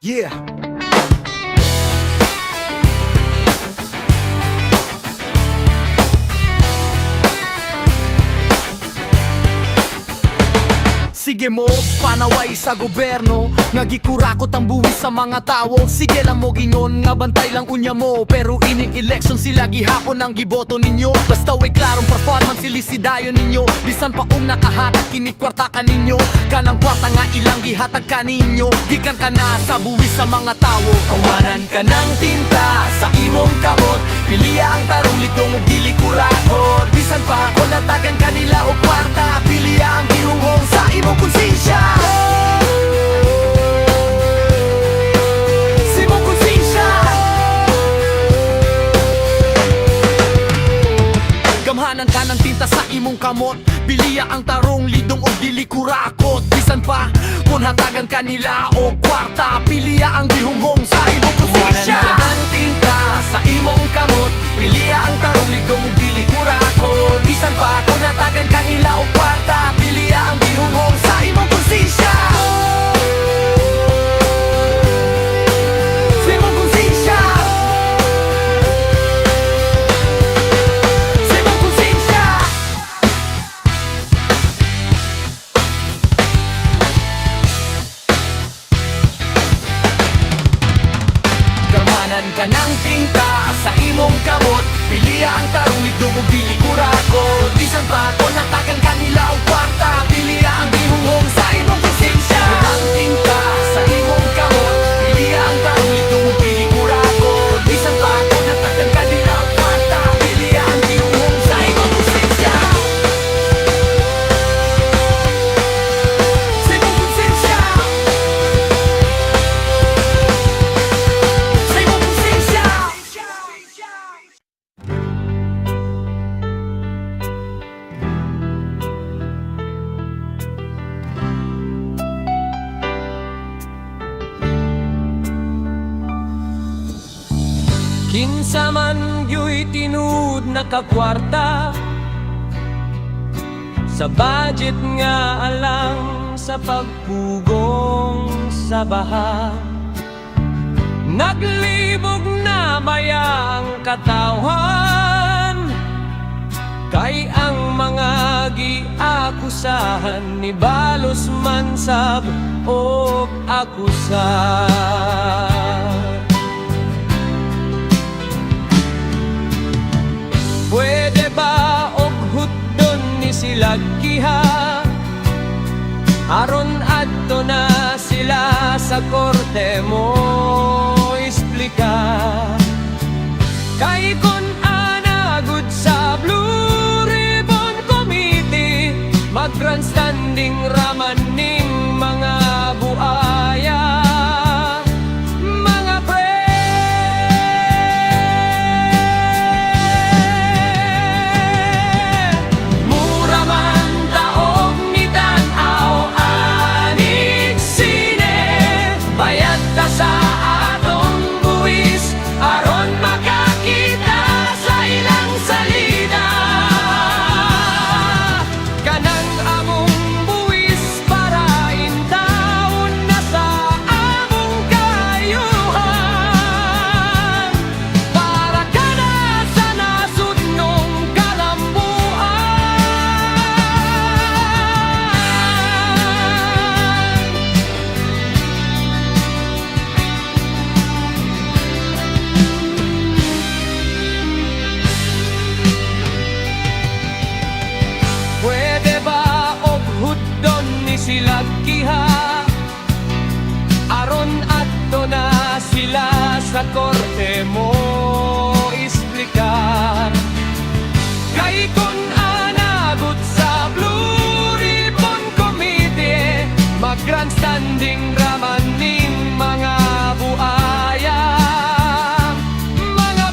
Yeah. Sige mo, panaway sa gobyerno Nagikurakot ang buwis sa mga tao Sige lang mo gingon, nga bantay lang unya mo Pero ining election sila gihapon ang giboto ninyo Basta way klarong performance silisidayon ninyo Bisan pa nakahatag kinikwarta ka ninyo Kanang kwarta nga ilang gihatag ka ninyo Gikan ka na sa buwis sa mga tao Kawanan ka ng tinta sa imong kamot Piliya ang tarong litong ug dili kurakot Bisan pa ako natagan kanila o kwarta Piliya ang gihungong sa imong konsensya Sa imong konsensya Gamhanan ka ng tinta sa imong kamot Piliya ang tarong lidong o dili kurakot Bisan pa kung hatagan kanila o kwarta Piliya ang gihungong sa imong konsensya Gamhanan ka ng tinta sa imong kamot Piliya ang tarong lidong o dili kurakot Bisan pa kung hatagan kanila o kwarta Piliya ang gihungong sa imong konsensya Sa imong konsensya Sa imong konsensya Gamanan ka ng tinta sa imong kamot Piliya ang tarong lidong o dili kurakot Bisan pa kung hatagan kanila o kwarta Piliya ang gihungong sa imong konsensya Ang tinta sa imong kamot Piliya ang tarong lidong o dili kurakot Bisan pa kung hatagan kanila o kwarta Piliya ang gihungong sa imong konsensya Sa imong konsensya Sa imong konsensya Kinsa man gyu'y tinud nakakwarta Sa budget nga alang sa pagpugong sa baha Naglibog na mayang katawhan Kay ang mga giakusahan ni balos mansab o akusan Pwede ba og hudon ni sila kiha Aron adto na sila sa korte mo explika Kay kun anagud sa Blue Ribbon Committee Mag-grandstanding raman ning mga buaya Mga Mura man taog ni tanaw aning sine Bayad ta sa atong buwis aron makakita sa ilang salida Kanang among buwis para intawon na sa among kayuhan Para kana sa nasudnong kalambuan Pwede ba og hudon ni sila kiha Aron adto na sila sa korte mo explicar Kay kun anagot sa Blue Ribbon Committee Mag-grandstanding raman ning mga buaya Mga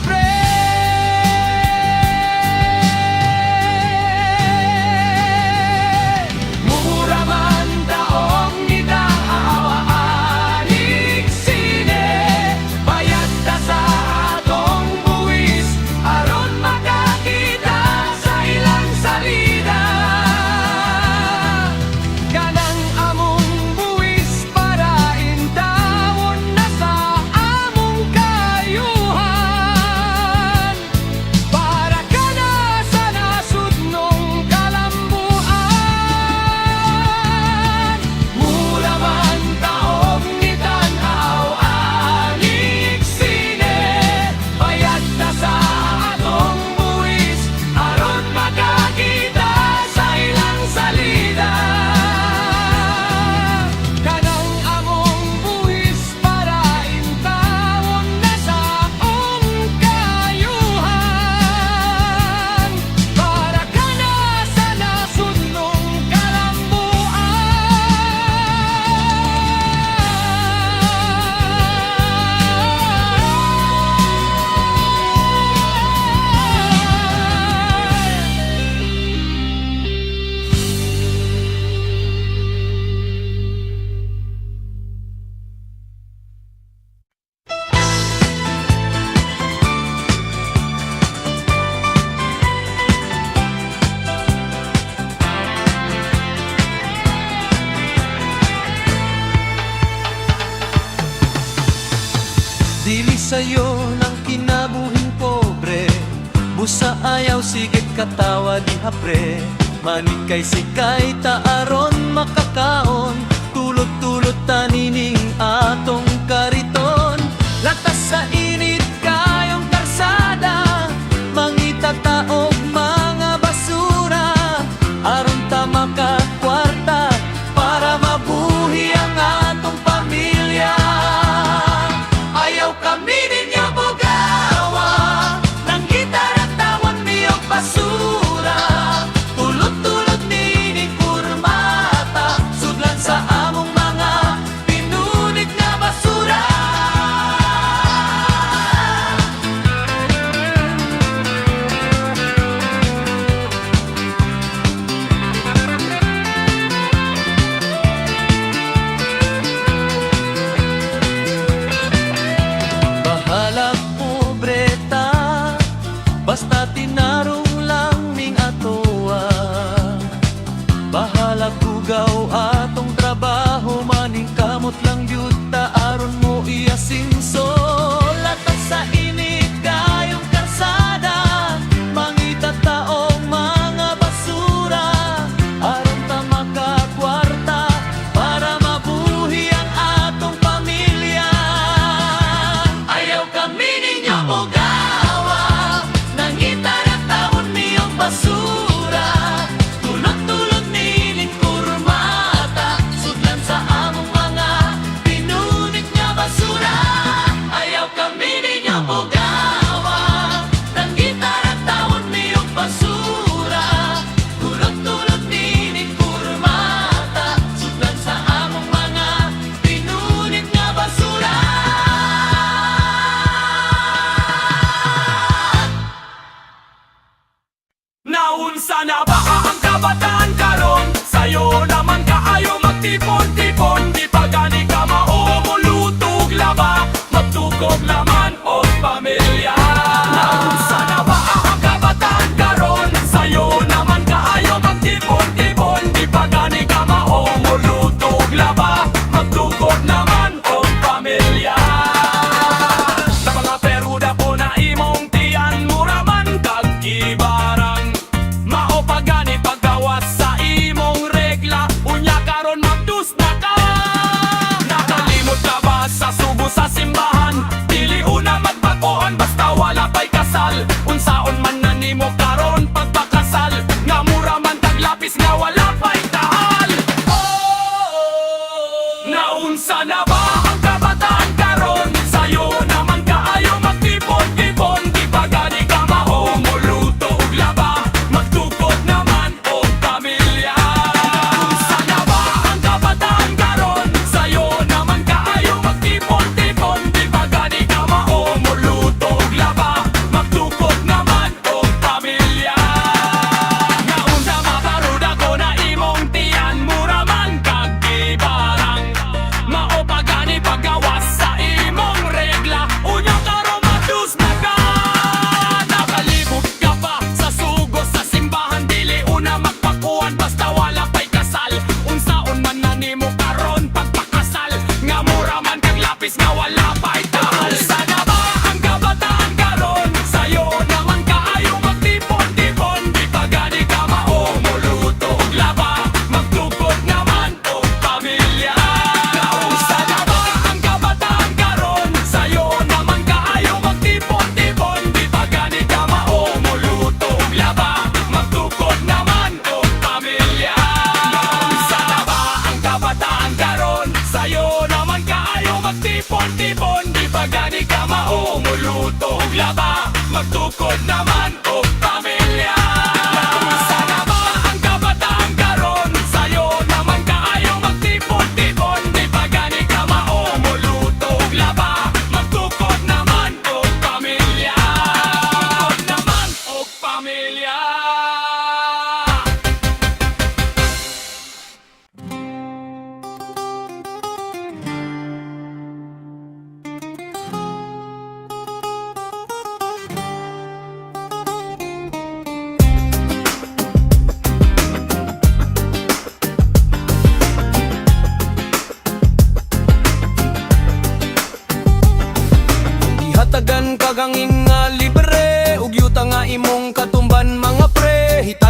Mura man taong ni taawa aning sine Bayad ta sa sa'yo ng kinabuhing pobre. Busa ayaw sige katawa di hapre. Manikay sikay taaron makakaon. Tulot-tulot tanining atong kariton. Latas sa init kayong karsada. Mangita taog mga basura. Aron tama ka kwarta para mabuhi ang atong pamilya. Ayaw kami ninyo bugawa ng gitara tawon miyong basura. Tulot-tulot nining kurmata sudlan sa among mga pinunit nga basura. Bahala pobreta, basta tinarong lang ning atoa. Bahala kugaw atong trabaho, maning kamot lang yun aron mo iasingso. Latas sa init kayong karsada, mangita taong mga basura. Aron tama ka kwarta para mabuhi ang atong pamilya. Ayaw kami ninyo ugawa ng gitara taon miyong basura. Tulot-tulot nining kurmata sudlan sa among mga pinunit nga basura. Ayaw kami ninyo ugawa ng gitara taon miyong basura. Tulot-tulot nining kurmata sudlan sa among mga pinunit nga basura. Naunsa na ba ang kabataan karon? Sa'yo naman kaayo magtipon-tipon. Di pa gani ka maumulutog laba, magtukog naman o pamilya. Naunsa na ba ang kabataan karon? Sa'yo naman kaayo magtipon-tipon. Di pa gani ka maumulutog laba, magtukog naman o pamilya. Sa mga peruda po na imong tiyan, muraman kag ibarang maopagani paggawas sa imong regla. Unya karon magdus na ka. Nakalimot ka ba sa subo sa simbahan? Dili una magbakoan basta wala pa'y kasal. Unsaon man na nimo karon pagpakasal, nga mura man tag lapis nga wala pa'y tahal. Naunsa na ba ang kabataan karon? Sa'yo naman kaayo magtipon-tipon. Di pa gani ka maumuluto og laba, magtukod naman og pamilya. Naunsa na ba ang kabataan karon? Sa'yo naman kaayo magtipon-tipon. Di pa gani ka maumuluto og laba, magtukod naman og pamilya. Naunsa makaruda ko na imong tiyan, mura man kag ibarang maopagani paggawas sa imong regla. Unya karon madus na ka. Nakalibot ka pa sa sugo sa simbahan, dili una magpakuan basta wala pa'y kasal. Unsaon man na nimo karon pagpakasal, nga mura man kag lapis nga wala pa'y tahal. Sana ba ang kabataan karon? Sa'yo naman kaayo magtipon-tipon. Di pa gani ka maumuluto og laba, magtukod naman og pamilya. Naunsa na ba ang kabataan karon? Sa'yo naman kaayo magtipon-tipon. Di pa gani ka maumuluto og laba, magtukod naman og pamilya. Naunsa na ba ang kabataan karon? Sa'yo naman kaayo magtipon-tipon. Di pa gani ka maumuluto og laba, magtukod naman og pamilya. Naunsa na ba ang kabataan karon? Sa'yo naman kaayo magtipon-tipon. Di pa gani ka maumuluto og laba, magtukod naman og pamilya. Magtukod naman og pamilya.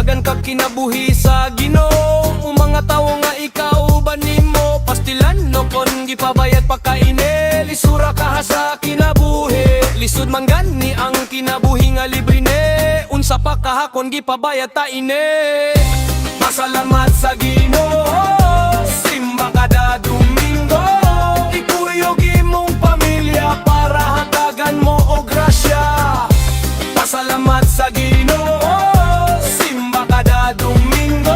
Gihatagan ka kinabuhi sa Ginoo, o mga tawo nga ikaw ba nimo? Pastilan no kon gipabayad pagkaine, lisura ka sa kinabuhi. Lisod man gani ang kinabuhi nga libre ne, unsa pa kahakon gipabayad ta ine. Pasalamat sa Ginoo, simba kada Domingo, ikuyog imong pamilya para hatagan mo og grasya. Pasalamat sa Ginoo, simba kada Domingo,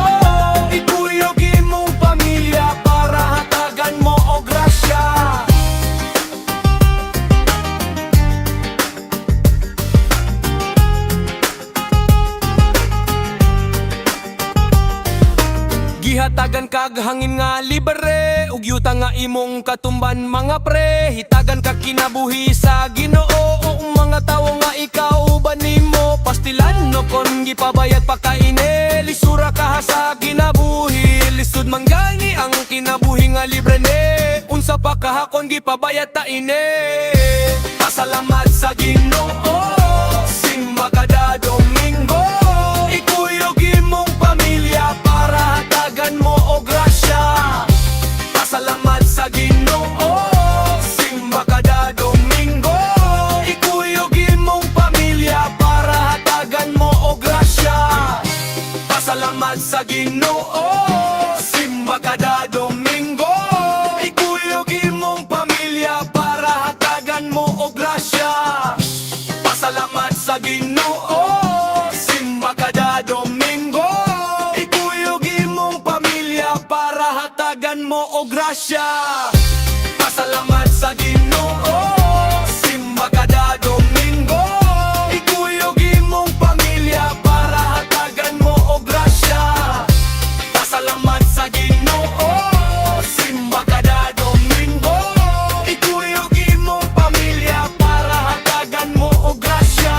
ikuyog imong pamilya para hatagan mo og grasya. Gihatagan kag hangin nga libre, ug yuta nga imong katumban mga pre. Hitagan ka kinabuhi sa Ginoo, o mga tawo nga ikaw ba nimo? Pastilan no kon gipabayad pagkaine, lisura ka sa kinabuhi. Lisod man gani ang kinabuhi nga libre ne, unsa pa kahakon gipabayad ta ine. Pasalamat sa Ginoo, simba kada Domingo, ikuyog imong pamilya para hatagan mo og grasya. Pasalamat sa Ginoo, simba kada Domingo, ikuyog imong pamilya para hatagan mo og grasya. Pasalamat sa Ginoo, simba kada Domingo, ikuyog imong pamilya para hatagan mo og grasya. Pasalamat sa Ginoo, simba kada Domingo, ikuyog imong pamilya para hatagan mo og grasya. Pasalamat sa Ginoo, simba kada Domingo, ikuyog imong pamilya para hatagan mo og grasya. Pasalamat sa Ginoo, simba kada Domingo, ikuyog imong pamilya para hatagan mo og grasya.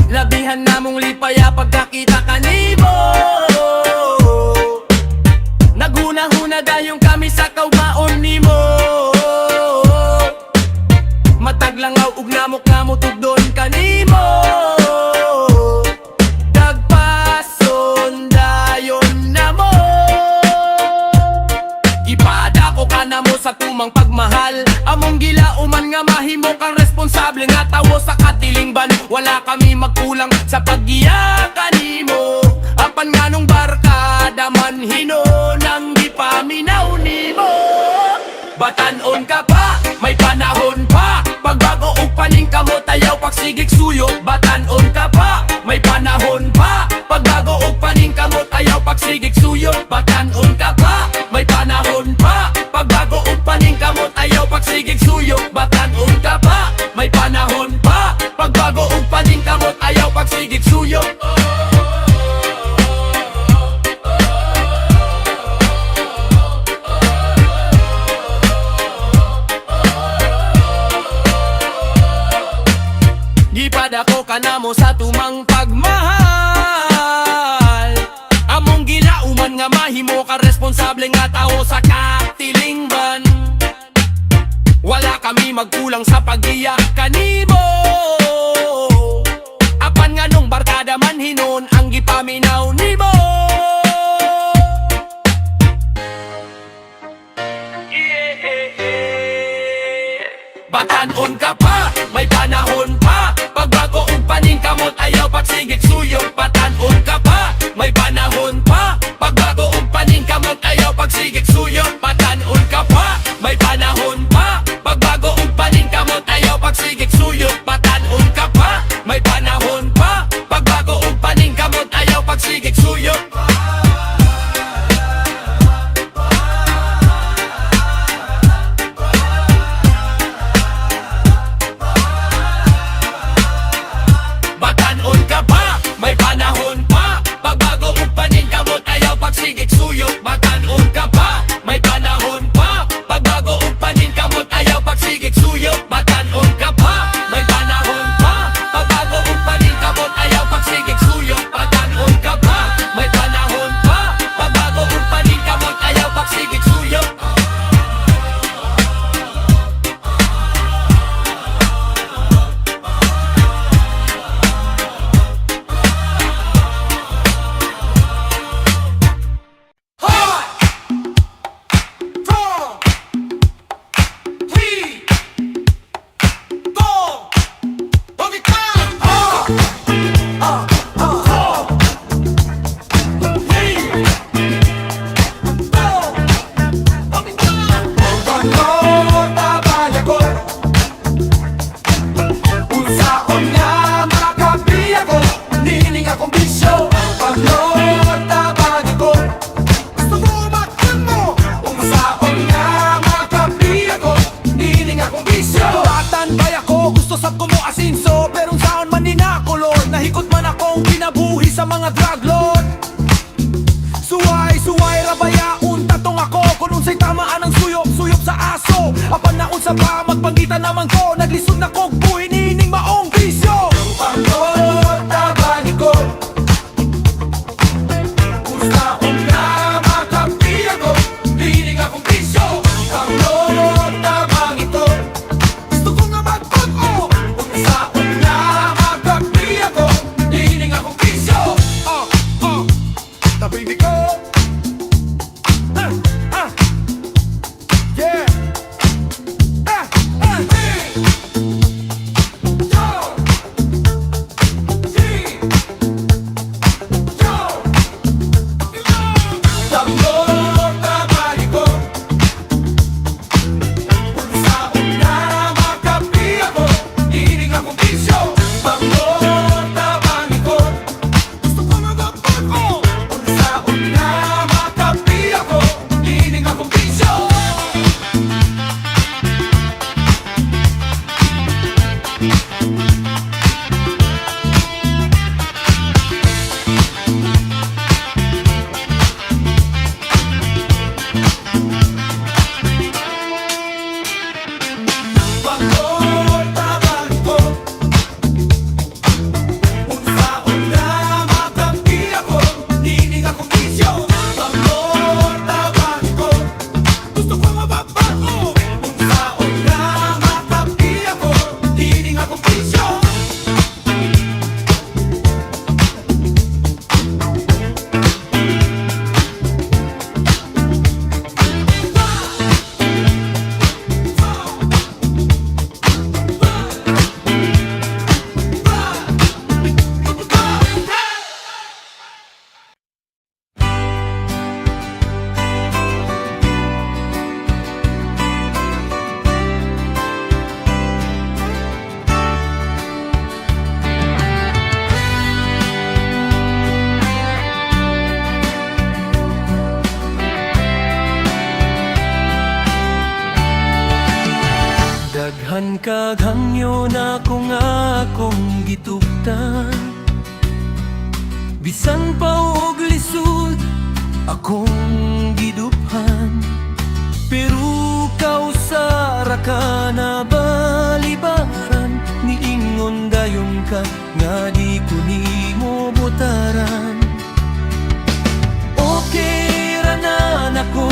Labihan namong lipaya pagkakita kanimo, naghuna-huna dayong kami sa kaumaon nimo. Mataglangaw ug namok-namok tugdon kanimo, dagpason dayon namo. Ipadako ka namo sa tumang pagmahal, among gilauman nga mahimo kang responsable nga tawo sa katilingban. Wala kami magkulang sa paggiya kanimo, apan nganong barkada man hinonang gipaminaw nimo. Batanon ka pa, may panahon pa, pagbago ug paningkamot ayaw pagsigig suyo. Batanon ka pa, may panahon pa, pagbago ug paningkamot ayaw pagsigig suyo. Batanon ka pa, may panahon pa, pagbago ug paningkamot ayaw pagsigig suyo. Batanon ka pa, may panahon pa, pagbago ug paningkamot ayaw pagsigig suyo. Gipadako ka namo sa tumang pagmahal, among gilauman nga mahimo ka responsable nga tawo sa katilingban. Wala kami magkulang sa paggiya kanimo, apan nganong barkada man hinon ang gipaminaw nimo. Batanon ka pa, may panahon pa, pagbago ug paningkamot ayaw pagsigig suyo. Batanon ka pa, may panahon pa, pagbago ug paningkamot ayaw pagsigig suyo. Batanon ka pa, may panahon pa, pagbago ug paningkamot ayaw pagsigig suyo. Batanon ka pa, may panahon pa, pagbago ug paningkamot ayaw pagsigig suyo. sa mga drug lord. Suway rabayaon tatong ako kung unsay tamaan ang suyop sa aso. Apan naon sa ba magpangitan naman ko, naglisod na kog buhi nining maong bisyo. Pangod tabani ko, usaon na makapiya ko, hiling akong bisyo. Pangod tabani ko, gusto ko nga magpag-o, usaon na makapiya ko, hiling akong bisyo. Tabing ko. Yeah. Daghan kag hangyo na kung akong gitugtan, bisan pa og lisod akong giduphan. Pero kausara ka na balibaran, niingon dayon ka nga di ko nimo butaran. Okay ra na nako,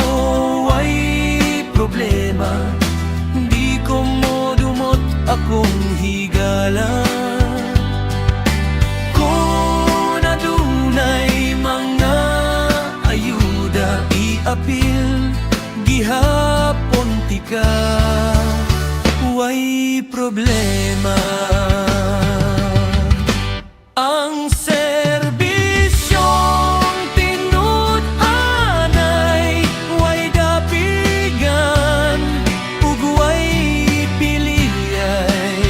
ay problema, di ko mo dumot akong higala. Kung adunay mga ayuda i-apil, gihapon ti ka, way problema. Ang serbisyong tinud-anay way dapigan ug way piliyay,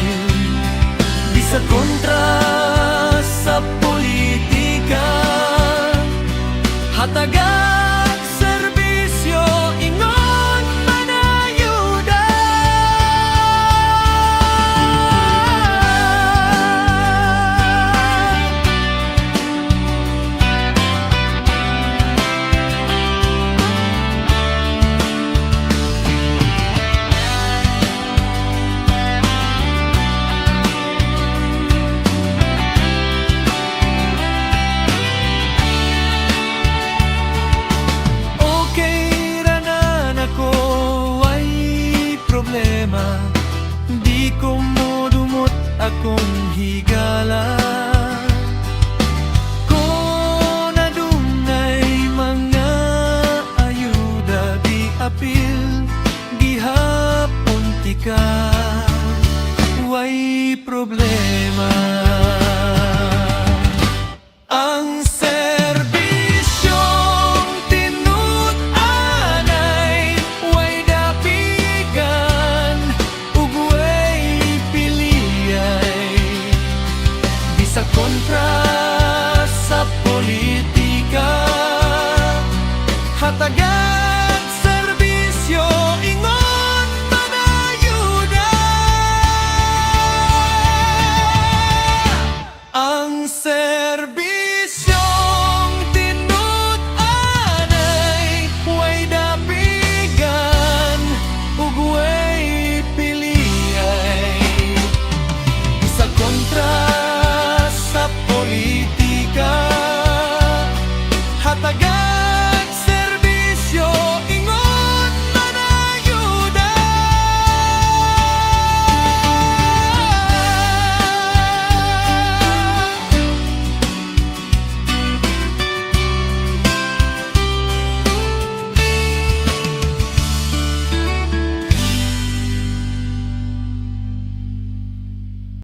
bisa kontra sa politika. Hatagag serbisyo ingon manayuda. Okay ra na nako, ay problema, di ko mo dumot akong higala. Kung adunay mga ayuda di apil, gihapon ti ka, way problema.